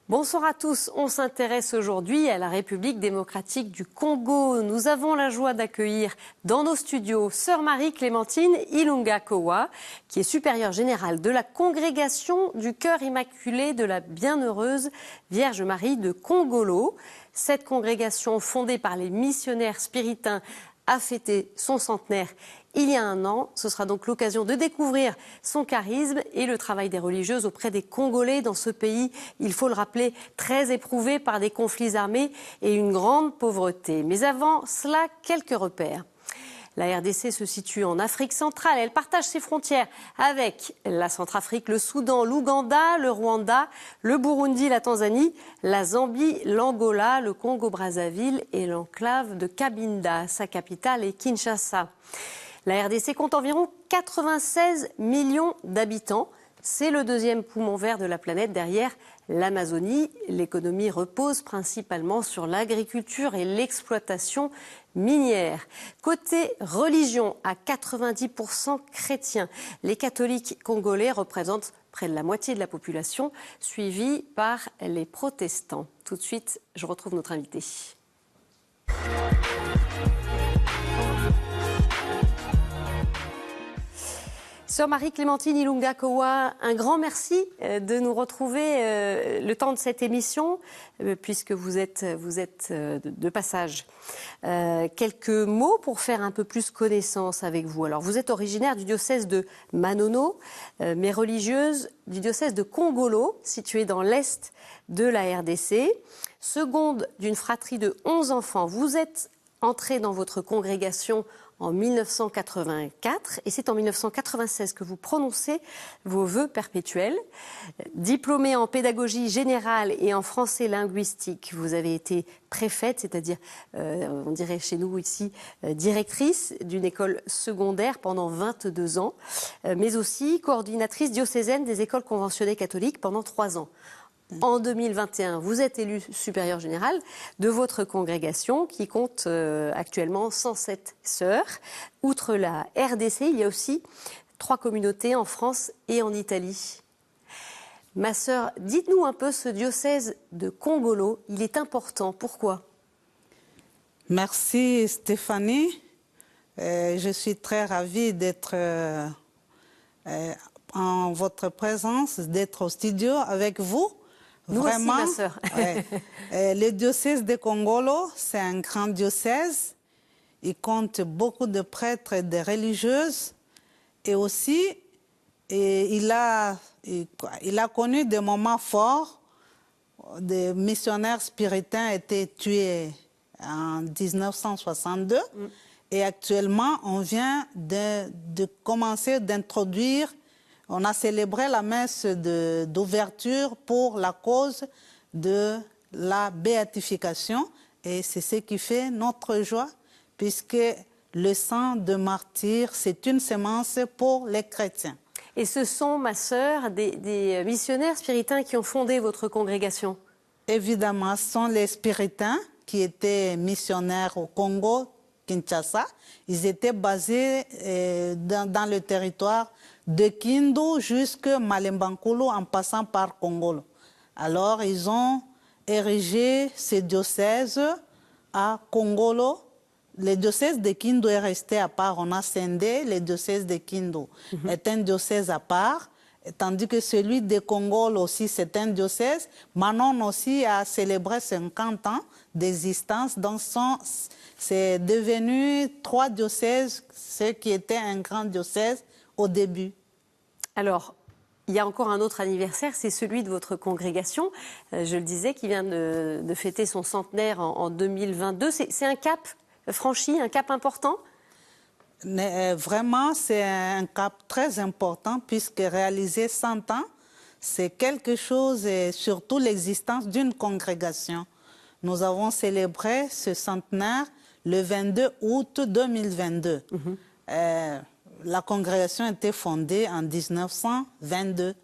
Bonsoir à tous, on s'intéresse aujourd'hui à la République démocratique du Congo. Nous avons la joie d'accueillir dans nos studios Sœur Marie-Clémentine Ilunga Kowa, qui est supérieure générale de la congrégation du Cœur Immaculé de la Bienheureuse Vierge Marie de Kongolo. Cette congrégation fondée par les missionnaires spiritains a fêté son centenaire il y a un an. Ce sera donc l'occasion de découvrir son charisme et le travail des religieuses auprès des Congolais dans ce pays, il faut le rappeler, très éprouvé par des conflits armés et une grande pauvreté. Mais avant cela, quelques repères. La RDC se situe en Afrique centrale. Elle partage ses frontières avec la Centrafrique, le Soudan, l'Ouganda, le Rwanda, le Burundi, la Tanzanie, la Zambie, l'Angola, le Congo-Brazzaville et l'enclave de Cabinda. Sa capitale est Kinshasa. La RDC compte environ 96 millions d'habitants. C'est le deuxième poumon vert de la planète derrière l'Amazonie. L'économie repose principalement sur l'agriculture et l'exploitation minière. Côté religion, à 90% chrétiens, les catholiques congolais représentent près de la moitié de la population, suivis par les protestants. Tout de suite, je retrouve notre invité. Sœur Marie-Clémentine Ilunga Kowa, un grand merci de nous retrouver le temps de cette émission, puisque vous êtes de passage. Quelques mots pour faire un peu plus connaissance avec vous. Alors, vous êtes originaire du diocèse de Manono, mais religieuse du diocèse de Kongolo, situé dans l'est de la RDC. Seconde d'une fratrie de 11 enfants, vous êtes entrée dans votre congrégation en 1984, et c'est en 1996 que vous prononcez vos vœux perpétuels. Diplômée en pédagogie générale et en français linguistique, vous avez été préfète, c'est-à-dire, on dirait chez nous ici, directrice d'une école secondaire pendant 22 ans, mais aussi coordinatrice diocésaine des écoles conventionnées catholiques pendant 3 ans. En 2021, vous êtes élue supérieure générale de votre congrégation qui compte actuellement 107 sœurs. Outre la RDC, il y a aussi 3 communautés en France et en Italie. Ma sœur, dites-nous un peu ce diocèse de Kongolo, il est important, pourquoi? Merci Stéphanie, je suis très ravie d'être en votre présence, d'être au studio avec vous. Nous Vraiment, aussi, ma sœur. Le diocèse de Kongolo, c'est un grand diocèse. Il compte beaucoup de prêtres et de religieuses. Et aussi, il a connu des moments forts. Des missionnaires spiritains étaient tués en 1962. Et actuellement, on vient de commencer d'introduire. On a célébré la messe d'ouverture pour la cause de la béatification. Et c'est ce qui fait notre joie, puisque le sang de martyr, c'est une semence pour les chrétiens. Et ce sont, ma sœur, des missionnaires spiritains qui ont fondé votre congrégation? Évidemment, ce sont les spiritains qui étaient missionnaires au Congo, Kinshasa. Ils étaient basés dans le territoire de Kindu jusqu'à Malembankulu en passant par Kongolo. Alors, ils ont érigé ce diocèse à Kongolo. Le diocèse de Kindu est resté à part. On a scindé le diocèse de Kindu. C'est un diocèse à part, tandis que celui de Kongolo aussi, c'est un diocèse. Manon aussi a célébré 50 ans d'existence. Donc, c'est devenu 3 diocèses, ce qui était un grand diocèse au début. Alors, il y a encore un autre anniversaire, c'est celui de votre congrégation, je le disais, qui vient de fêter son centenaire en 2022. C'est un cap franchi, un cap important? Vraiment, c'est un cap très important, puisque réaliser 100 ans, c'est quelque chose, et surtout l'existence d'une congrégation. Nous avons célébré ce centenaire le 22 août 2022. La congrégation a été fondée en 1922,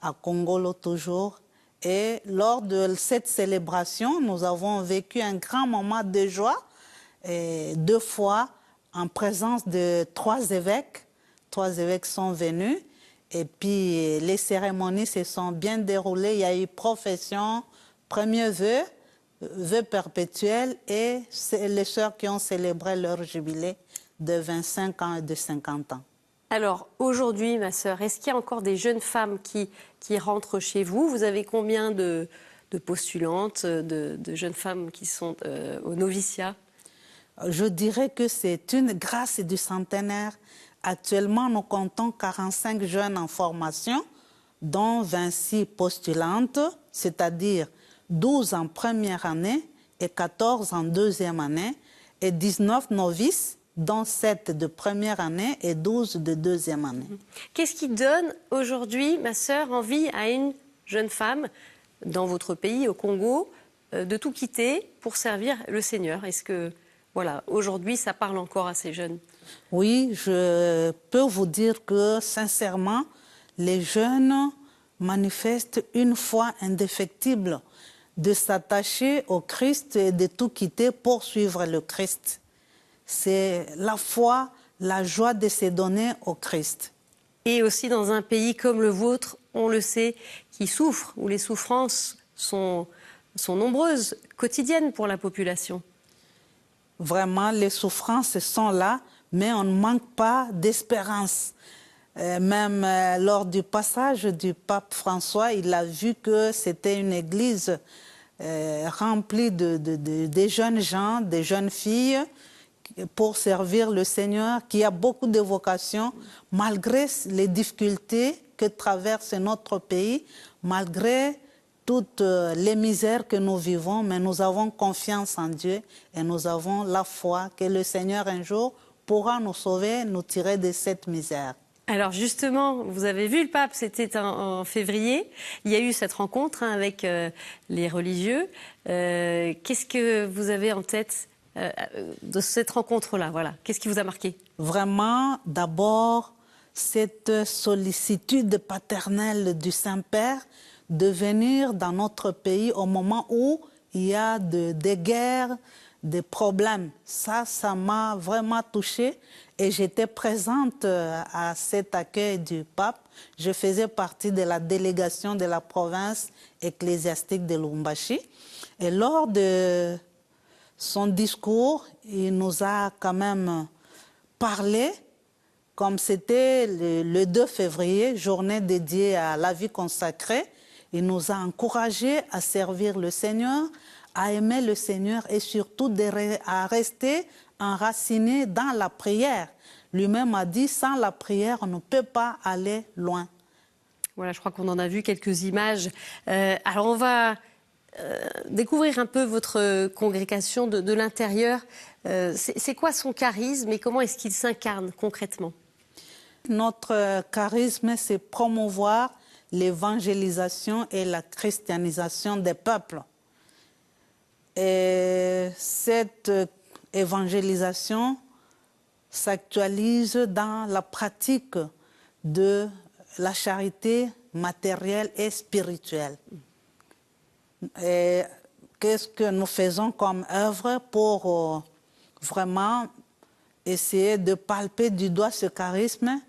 à Congolo toujours. Et lors de cette célébration, nous avons vécu un grand moment de joie, et 2 fois en présence de 3 évêques. 3 évêques sont venus. Et puis, les cérémonies se sont bien déroulées. Il y a eu profession, premier vœu perpétuel et les sœurs qui ont célébré leur jubilé de 25 ans et de 50 ans. Alors, aujourd'hui, ma sœur, est-ce qu'il y a encore des jeunes femmes qui rentrent chez vous? Vous avez combien de postulantes, de jeunes femmes qui sont au noviciat? Je dirais que c'est une grâce du centenaire. Actuellement, nous comptons 45 jeunes en formation, dont 26 postulantes, c'est-à-dire 12 en première année et 14 en deuxième année, et 19 novices, dont 7 de première année et 12 de deuxième année. Qu'est-ce qui donne aujourd'hui, ma sœur, envie à une jeune femme dans votre pays, au Congo, de tout quitter pour servir le Seigneur? Est-ce que, voilà, aujourd'hui, ça parle encore à ces jeunes? Oui, je peux vous dire que, sincèrement, les jeunes manifestent une foi indéfectible de s'attacher au Christ et de tout quitter pour suivre le Christ. C'est la foi, la joie de se donner au Christ. Et aussi dans un pays comme le vôtre, on le sait, qui souffre, où les souffrances sont nombreuses, quotidiennes pour la population. Vraiment, les souffrances sont là, mais on ne manque pas d'espérance. Même lors du passage du pape François, il a vu que c'était une église remplie de jeunes gens, de jeunes filles, pour servir le Seigneur, qui a beaucoup de vocations, malgré les difficultés que traverse notre pays, malgré toutes les misères que nous vivons, mais nous avons confiance en Dieu et nous avons la foi que le Seigneur un jour pourra nous sauver, nous tirer de cette misère. Alors justement, vous avez vu le pape, c'était en février, il y a eu cette rencontre avec les religieux. Qu'est-ce que vous avez en tête de cette rencontre-là, voilà. Qu'est-ce qui vous a marqué? Vraiment, d'abord, cette sollicitude paternelle du Saint-Père de venir dans notre pays au moment où il y a des guerres, des problèmes. Ça m'a vraiment touchée et j'étais présente à cet accueil du pape. Je faisais partie de la délégation de la province ecclésiastique de Lubumbashi. Et lors de son discours, il nous a quand même parlé, comme c'était le 2 février, journée dédiée à la vie consacrée. Il nous a encouragés à servir le Seigneur, à aimer le Seigneur et surtout à rester enracinés dans la prière. Lui-même a dit, sans la prière, on ne peut pas aller loin. Voilà, je crois qu'on en a vu quelques images. Alors on va découvrir un peu votre congrégation de l'intérieur. C'est quoi son charisme et comment est-ce qu'il s'incarne concrètement? Notre charisme, c'est promouvoir l'évangélisation et la christianisation des peuples. Et cette évangélisation s'actualise dans la pratique de la charité matérielle et spirituelle. Et qu'est-ce que nous faisons comme œuvre pour vraiment essayer de palper du doigt ce charisme?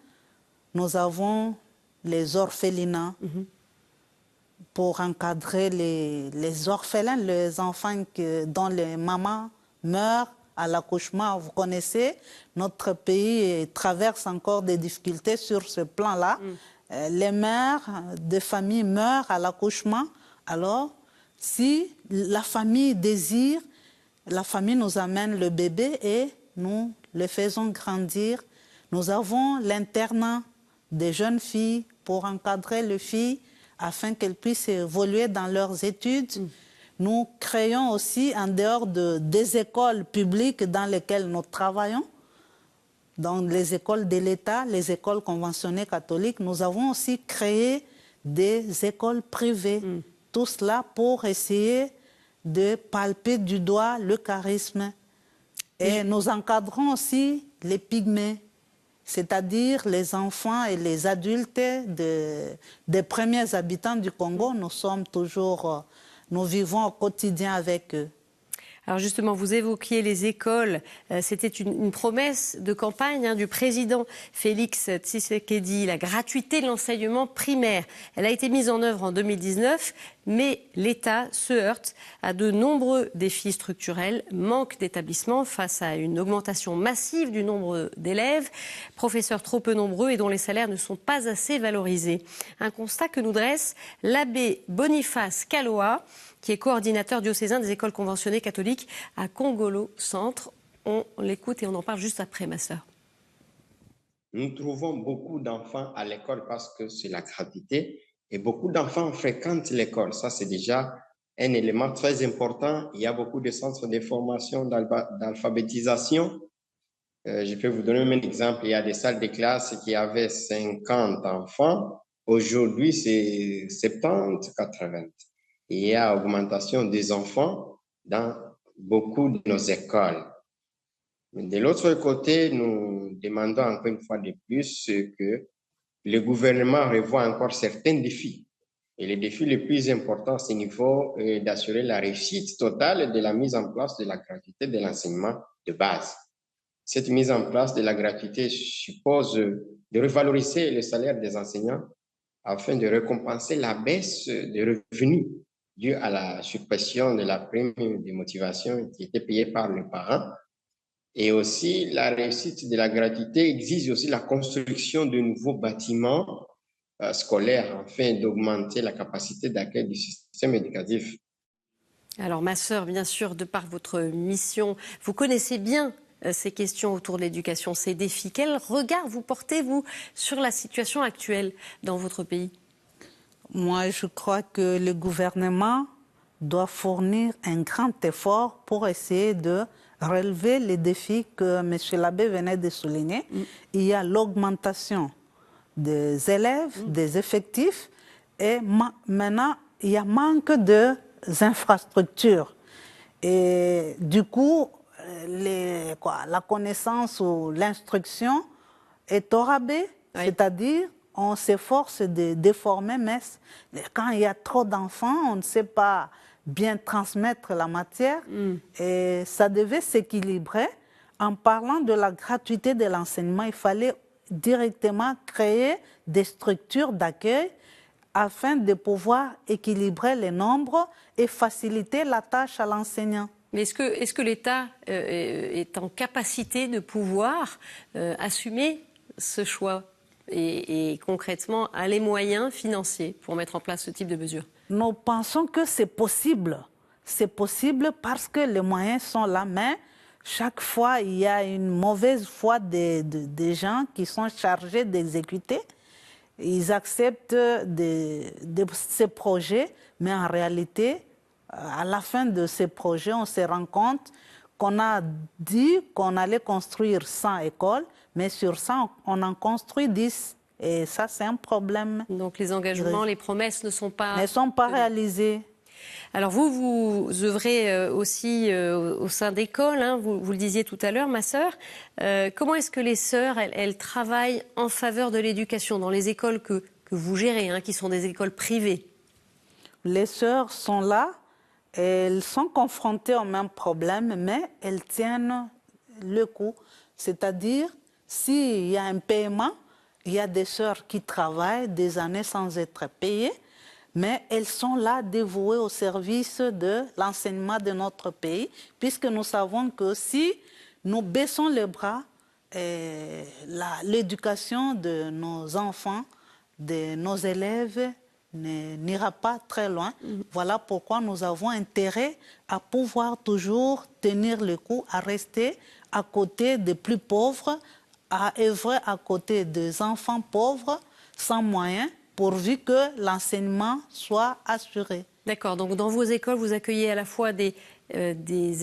Nous avons les orphelinats pour encadrer les orphelins, les enfants dont les mamans meurent à l'accouchement. Vous connaissez, notre pays traverse encore des difficultés sur ce plan-là. Les mères de famille meurent à l'accouchement. Alors, si la famille désire, la famille nous amène le bébé et nous le faisons grandir. Nous avons l'internat des jeunes filles pour encadrer les filles afin qu'elles puissent évoluer dans leurs études. Nous créons aussi, en dehors des écoles publiques dans lesquelles nous travaillons, dans les écoles de l'État, les écoles conventionnées catholiques, nous avons aussi créé des écoles privées. Tout cela pour essayer de palper du doigt le charisme. Et nous encadrons aussi les pygmées. c'est-à-dire les enfants et les adultes des premiers habitants du Congo. Nous vivons au quotidien avec eux. Alors justement, vous évoquiez les écoles. C'était une promesse de campagne du président Félix Tshisekedi, la gratuité de l'enseignement primaire. Elle a été mise en œuvre en 2019, mais l'État se heurte à de nombreux défis structurels, manque d'établissements face à une augmentation massive du nombre d'élèves, professeurs trop peu nombreux et dont les salaires ne sont pas assez valorisés. Un constat que nous dresse l'abbé Boniface Kaloa, qui est coordinateur diocésain des écoles conventionnées catholiques à Kongolo Centre. On l'écoute et on en parle juste après, ma sœur. Nous trouvons beaucoup d'enfants à l'école parce que c'est la gratuité et beaucoup d'enfants fréquentent l'école. Ça, c'est déjà un élément très important. Il y a beaucoup de centres de formation d'alphabétisation. Je peux vous donner un exemple. Il y a des salles de classe qui avaient 50 enfants. Aujourd'hui, c'est 70, 80. Il y a augmentation des enfants dans beaucoup de nos écoles. Mais de l'autre côté, nous demandons encore une fois de plus que le gouvernement revoie encore certains défis. Et le défi le plus important, c'est au niveau d'assurer la réussite totale de la mise en place de la gratuité de l'enseignement de base. Cette mise en place de la gratuité suppose de revaloriser le salaire des enseignants afin de récompenser la baisse des revenus due à la suppression de la prime de motivation qui était payée par les parents. Et aussi, la réussite de la gratuité exige aussi la construction de nouveaux bâtiments scolaires afin d'augmenter la capacité d'accueil du système éducatif. Alors, ma sœur, bien sûr, de par votre mission, vous connaissez bien ces questions autour de l'éducation, ces défis. Quel regard vous portez, vous, sur la situation actuelle dans votre pays ? Moi, je crois que le gouvernement doit fournir un grand effort pour essayer de relever les défis que M. l'abbé venait de souligner. Il y a l'augmentation des élèves, des effectifs, et maintenant, il y a manque d'infrastructures. Et du coup, la connaissance ou l'instruction est au rabais, c'est-à-dire on s'efforce de déformer, mais quand il y a trop d'enfants, on ne sait pas bien transmettre la matière et ça devait s'équilibrer. En parlant de la gratuité de l'enseignement, il fallait directement créer des structures d'accueil afin de pouvoir équilibrer les nombres et faciliter la tâche à l'enseignant. Mais est-ce que l'État est en capacité de pouvoir assumer ce choix et concrètement a les moyens financiers pour mettre en place ce type de mesures? Nous pensons que c'est possible. C'est possible parce que les moyens sont là, mais chaque fois, il y a une mauvaise foi des gens qui sont chargés d'exécuter. Ils acceptent ces projets, mais en réalité, à la fin de ces projets, on se rend compte qu'on a dit qu'on allait construire 100 écoles, mais sur 100, on en construit 10. Et ça, c'est un problème. Donc les engagements, les promesses ne sont pas réalisées. Alors vous œuvrez aussi au sein d'écoles, hein, vous le disiez tout à l'heure, ma sœur. Comment est-ce que les sœurs, elles travaillent en faveur de l'éducation dans les écoles que vous gérez, hein, qui sont des écoles privées? Les sœurs sont là, elles sont confrontées au même problème, mais elles tiennent le coup. C'est-à-dire, s'il y a un paiement, il y a des sœurs qui travaillent des années sans être payées, mais elles sont là dévouées au service de l'enseignement de notre pays, puisque nous savons que si nous baissons les bras, l'éducation de nos enfants, de nos élèves, n'ira pas très loin. Voilà pourquoi nous avons intérêt à pouvoir toujours tenir le coup, à rester à côté des plus pauvres, à œuvrer à côté des enfants pauvres sans moyens, pourvu que l'enseignement soit assuré. D'accord, donc dans vos écoles, vous accueillez à la fois des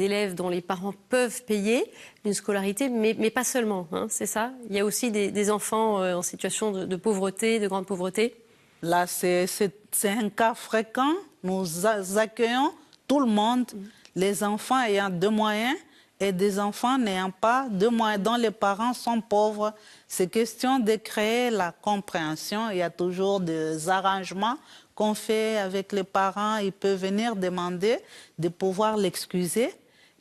élèves dont les parents peuvent payer une scolarité, mais pas seulement, hein, c'est ça? Il y a aussi des enfants en situation de pauvreté, de grande pauvreté? Là, c'est un cas fréquent. Nous accueillons tout le monde, les enfants ayant de moyens et des enfants n'ayant pas de moyens, dont les parents sont pauvres. C'est question de créer la compréhension. Il y a toujours des arrangements qu'on fait avec les parents. Ils peuvent venir demander de pouvoir l'excuser,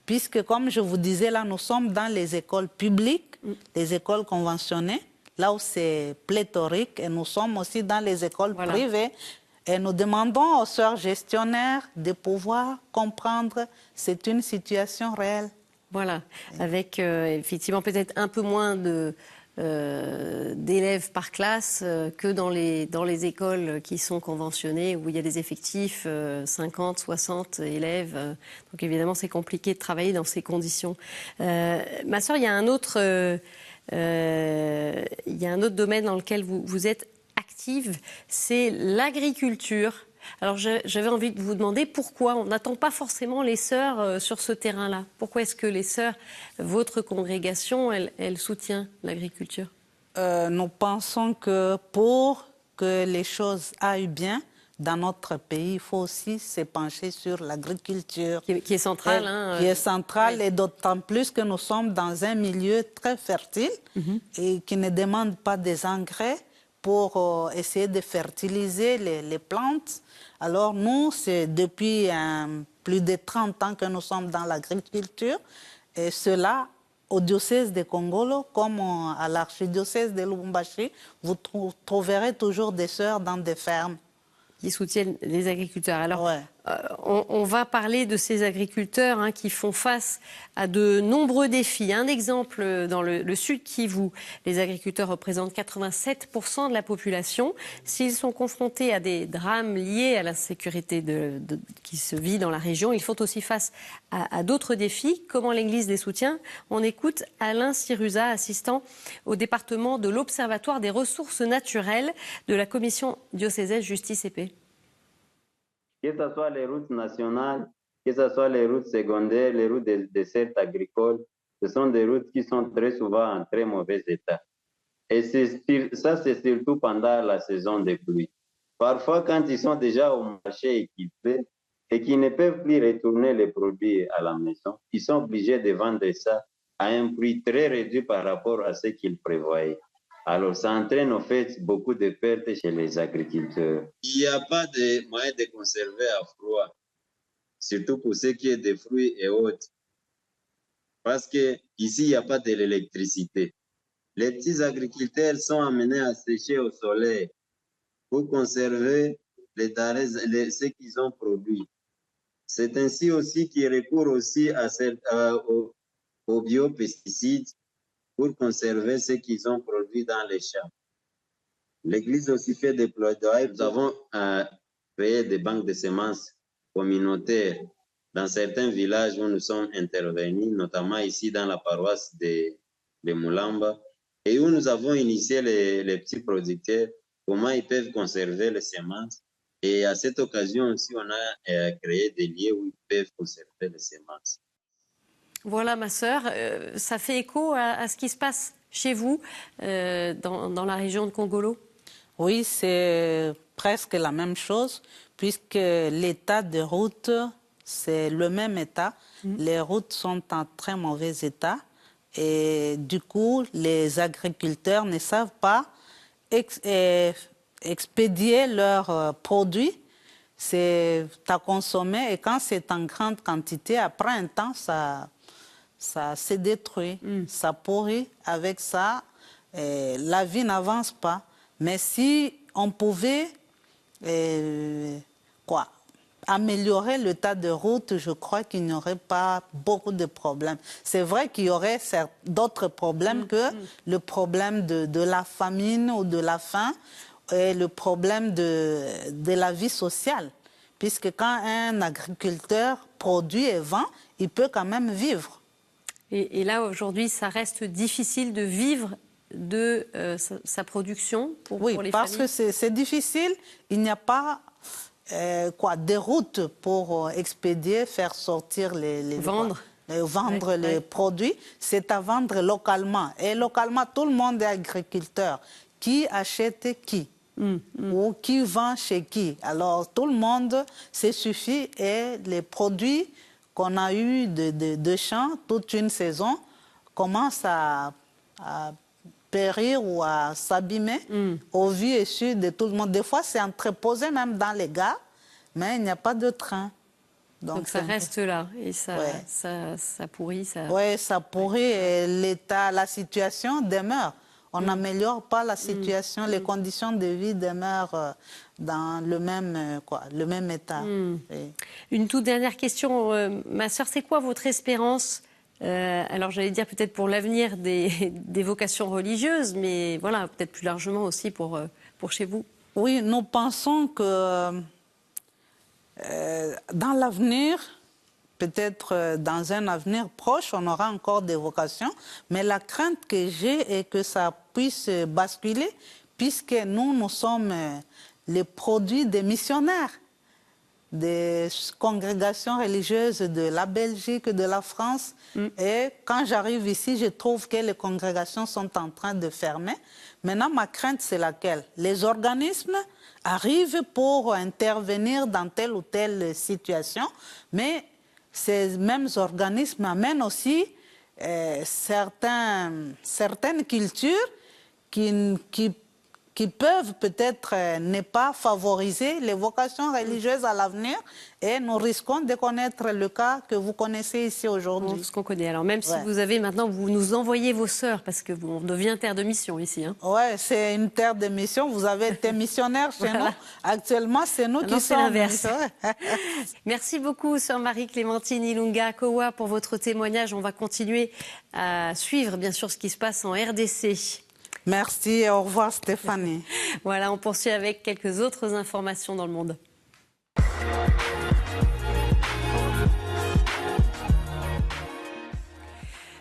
puisque, comme je vous disais, là, nous sommes dans les écoles publiques, les écoles conventionnées, là où c'est pléthorique, et nous sommes aussi dans les écoles privées. Et nous demandons aux sœurs gestionnaires de pouvoir comprendre, c'est une situation réelle. Voilà, avec effectivement peut-être un peu moins d'élèves par classe que dans les écoles qui sont conventionnées, où il y a des effectifs, 50, 60 élèves. Donc évidemment, c'est compliqué de travailler dans ces conditions. Ma sœur, il y a un autre domaine dans lequel vous êtes active, c'est l'agriculture. Alors j'avais envie de vous demander pourquoi on n'attend pas forcément les sœurs sur ce terrain-là. Pourquoi est-ce que les sœurs, votre congrégation, elle soutient l'agriculture? Nous pensons que pour que les choses aillent bien dans notre pays, il faut aussi se pencher sur l'agriculture. Qui est centrale. Qui est centrale, et d'autant plus que nous sommes dans un milieu très fertile et qui ne demande pas des engrais pour essayer de fertiliser les plantes. Alors nous, c'est depuis plus de 30 ans que nous sommes dans l'agriculture, et cela au diocèse de Kongolo comme à l'archidiocèse de Lubumbashi, vous trouverez toujours des sœurs dans des fermes qui soutiennent les agriculteurs. Alors, on va parler de ces agriculteurs qui font face à de nombreux défis. Un exemple, dans le Sud Kivu, les agriculteurs représentent 87% de la population. S'ils sont confrontés à des drames liés à l'insécurité qui se vit dans la région, ils font aussi face à d'autres défis. Comment l'Église les soutient? On écoute Alain Siruza, assistant au département de l'Observatoire des ressources naturelles de la Commission diocésaine Justice et Paix. Que ce soit les routes nationales, que ce soit les routes secondaires, les routes des dessertes agricoles, ce sont des routes qui sont très souvent en très mauvais état. Et ça, c'est surtout pendant la saison des pluies. Parfois, quand ils sont déjà au marché équipés et qu'ils ne peuvent plus retourner les produits à la maison, ils sont obligés de vendre ça à un prix très réduit par rapport à ce qu'ils prévoyaient. Alors, ça entraîne en fait beaucoup de pertes chez les agriculteurs. Il n'y a pas de moyen de conserver à froid, surtout pour ce qui est des fruits et autres. Parce qu'ici, il n'y a pas de l'électricité. Les petits agriculteurs sont amenés à sécher au soleil pour conserver ce qu'ils ont produit. C'est ainsi aussi qu'ils recourent aussi aux biopesticides pour conserver ce qu'ils ont produit dans les champs. L'Église aussi fait des plaidoyers. Nous avons créé des banques de semences communautaires dans certains villages où nous sommes intervenus, notamment ici dans la paroisse de Moulamba, et où nous avons initié les petits producteurs, comment ils peuvent conserver les semences. Et à cette occasion aussi, on a créé des lieux où ils peuvent conserver les semences. Voilà, ma sœur, ça fait écho à ce qui se passe chez vous, dans la région de Kongolo? Oui, c'est presque la même chose, puisque l'état de route, c'est le même état. Les routes sont en très mauvais état. Et du coup, les agriculteurs ne savent pas expédier leurs produits. C'est à consommer, et quand c'est en grande quantité, après un temps, ça se détruit, ça pourrit. Avec ça, la vie n'avance pas. Mais si on pouvait améliorer l'état de route, je crois qu'il n'y aurait pas beaucoup de problèmes. C'est vrai qu'il y aurait d'autres problèmes que le problème de la famine ou de la faim, et le problème de la vie sociale. Puisque quand un agriculteur produit et vend, il peut quand même vivre. Et là, aujourd'hui, ça reste difficile de vivre de sa production pour les familles? Oui, parce que c'est difficile. Il n'y a pas des routes pour expédier, faire sortir vendre les produits. C'est à vendre localement. Et localement, tout le monde est agriculteur. Qui achète qui? Ou qui vend chez qui? Alors, tout le monde, c'est suffit, et les produits qu'on a eu de champs toute une saison commence à périr ou à s'abîmer au vu et su de tout le monde. Des fois, c'est entreposé même dans les gares, mais il n'y a pas de train. Donc ça reste là et ça pourrit. Oui, ça pourrit et la situation demeure. On n'améliore pas la situation, les conditions de vie demeurent dans le même état. Une toute dernière question, ma sœur, c'est quoi votre espérance? Alors j'allais dire peut-être pour l'avenir des vocations religieuses, mais voilà, peut-être plus largement aussi pour chez vous. Oui, nous pensons que dans l'avenir, peut-être dans un avenir proche, on aura encore des vocations, mais la crainte que j'ai est que ça puisse basculer, puisque nous sommes les produits des missionnaires, des congrégations religieuses de la Belgique, de la France. Et quand j'arrive ici, je trouve que les congrégations sont en train de fermer. Maintenant, ma crainte, c'est laquelle? Les organismes arrivent pour intervenir dans telle ou telle situation, mais ces mêmes organismes amènent aussi certaines cultures qui peuvent peut-être ne pas favoriser les vocations religieuses à l'avenir, et nous risquons de connaître le cas que vous connaissez ici aujourd'hui. Ce qu'on connaît. Alors même si vous avez maintenant, vous nous envoyez vos sœurs, parce que on devient terre de mission ici. Hein. Oui, c'est une terre de mission. Vous avez été missionnaire chez nous. Actuellement, c'est nous qui sommes l'inverse. Merci beaucoup, sœur Marie-Clémentine Ilunga Kowa, pour votre témoignage. On va continuer à suivre, bien sûr, ce qui se passe en RDC. Merci et au revoir Stéphanie. Voilà, on poursuit avec quelques autres informations dans le monde.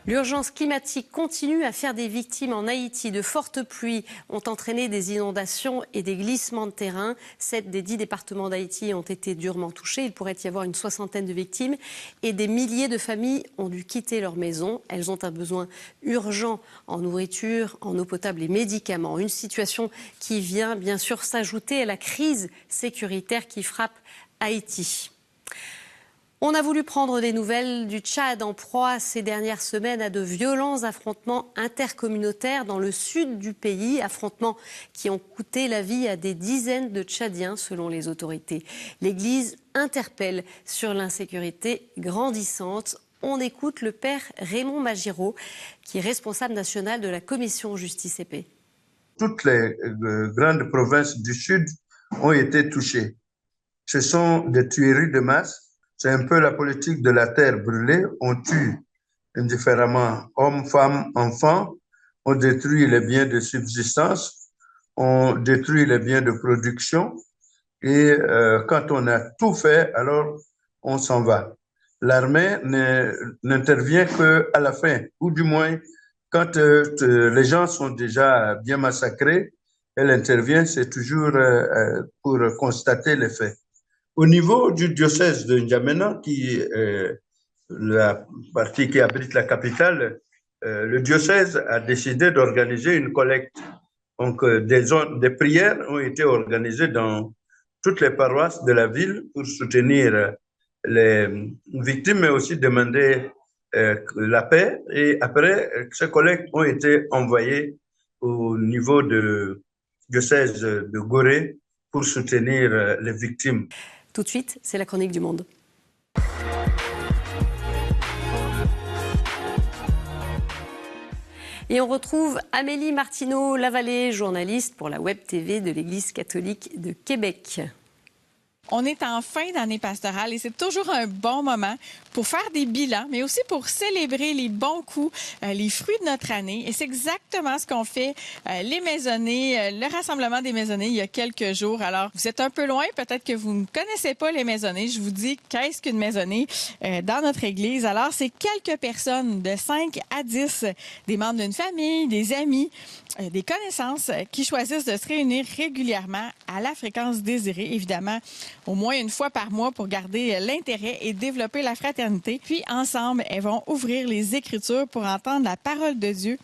L'urgence climatique continue à faire des victimes en Haïti. De fortes pluies ont entraîné des inondations et des glissements de terrain. 7 des 10 départements d'Haïti ont été durement touchés. Il pourrait y avoir une 60aine de victimes et des milliers de familles ont dû quitter leur maison. Elles ont un besoin urgent en nourriture, en eau potable et médicaments. Une situation qui vient bien sûr s'ajouter à la crise sécuritaire qui frappe Haïti. On a voulu prendre des nouvelles du Tchad, en proie ces dernières semaines à de violents affrontements intercommunautaires dans le sud du pays, affrontements qui ont coûté la vie à des dizaines de Tchadiens selon les autorités. L'Église interpelle sur l'insécurité grandissante. On écoute le père Raymond Magiro, qui est responsable national de la commission justice et paix. Toutes les grandes provinces du sud ont été touchées. Ce sont des tueries de masse. C'est un peu la politique de la terre brûlée. On tue indifféremment hommes, femmes, enfants. On détruit les biens de subsistance. On détruit les biens de production. Et quand on a tout fait, alors on s'en va. L'armée n'intervient qu'à la fin, ou du moins quand les gens sont déjà bien massacrés. Elle intervient, c'est toujours pour constater les faits. Au niveau du diocèse de N'Djamena, qui est la partie qui abrite la capitale, le diocèse a décidé d'organiser une collecte. Donc, des prières ont été organisées dans toutes les paroisses de la ville pour soutenir les victimes, mais aussi demander la paix. Et après, ces collectes ont été envoyées au niveau du diocèse de Gorée pour soutenir les victimes. Tout de suite, c'est la chronique du Monde. Et on retrouve Amélie Martineau-Lavallée, journaliste pour la Web TV de l'Église catholique de Québec. On est en fin d'année pastorale et c'est toujours un bon moment pour faire des bilans, mais aussi pour célébrer les bons coups, les fruits de notre année. Et c'est exactement ce qu'ont fait les maisonnées, le rassemblement des maisonnées il y a quelques jours. Alors, vous êtes un peu loin, peut-être que vous ne connaissez pas les maisonnées. Je vous dis qu'est-ce qu'une maisonnée dans notre Église. Alors, c'est quelques personnes de 5 à 10, des membres d'une famille, des amis, des connaissances qui choisissent de se réunir régulièrement à la fréquence désirée, évidemment, au moins une fois par mois pour garder l'intérêt et développer la fraternité. Puis, ensemble, elles vont ouvrir les Écritures pour entendre la parole de Dieu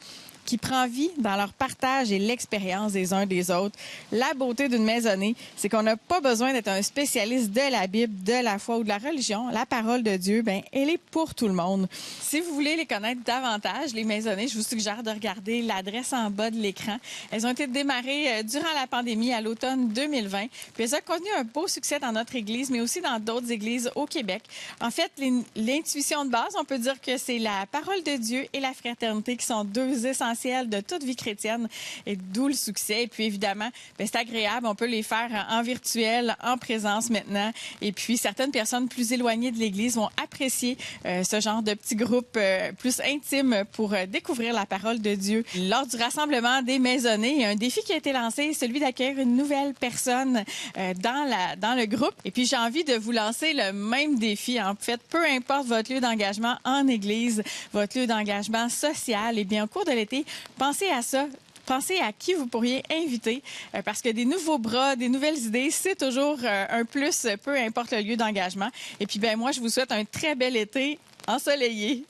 qui prend vie dans leur partage et l'expérience des uns des autres. La beauté d'une maisonnée, c'est qu'on n'a pas besoin d'être un spécialiste de la Bible, de la foi ou de la religion. La parole de Dieu, bien, elle est pour tout le monde. Si vous voulez les connaître davantage, les maisonnées, je vous suggère de regarder l'adresse en bas de l'écran. Elles ont été démarrées durant la pandémie à l'automne 2020. Puis elles ont connu un beau succès dans notre église, mais aussi dans d'autres églises au Québec. En fait, l'intuition de base, on peut dire que c'est la parole de Dieu et la fraternité qui sont deux essentiels de toute vie chrétienne, et d'où le succès. Et puis évidemment, bien, c'est agréable, on peut les faire en virtuel, en présence maintenant. Et puis certaines personnes plus éloignées de l'Église vont apprécier ce genre de petits groupes plus intimes pour découvrir la parole de Dieu. Lors du rassemblement des maisonnées, il y a un défi qui a été lancé, celui d'accueillir une nouvelle personne dans le groupe. Et puis j'ai envie de vous lancer le même défi. En fait, peu importe votre lieu d'engagement en Église, votre lieu d'engagement social, et bien au cours de l'été, pensez à ça. Pensez à qui vous pourriez inviter, parce que des nouveaux bras, des nouvelles idées, c'est toujours un plus, peu importe le lieu d'engagement. Et puis, ben moi, je vous souhaite un très bel été ensoleillé.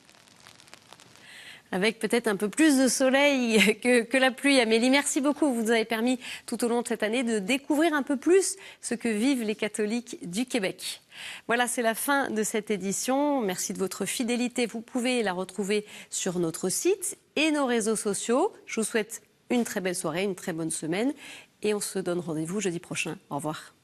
Avec peut-être un peu plus de soleil que la pluie. Amélie, merci beaucoup. Vous nous avez permis tout au long de cette année de découvrir un peu plus ce que vivent les catholiques du Québec. Voilà, c'est la fin de cette édition. Merci de votre fidélité. Vous pouvez la retrouver sur notre site et nos réseaux sociaux. Je vous souhaite une très belle soirée, une très bonne semaine et on se donne rendez-vous jeudi prochain. Au revoir.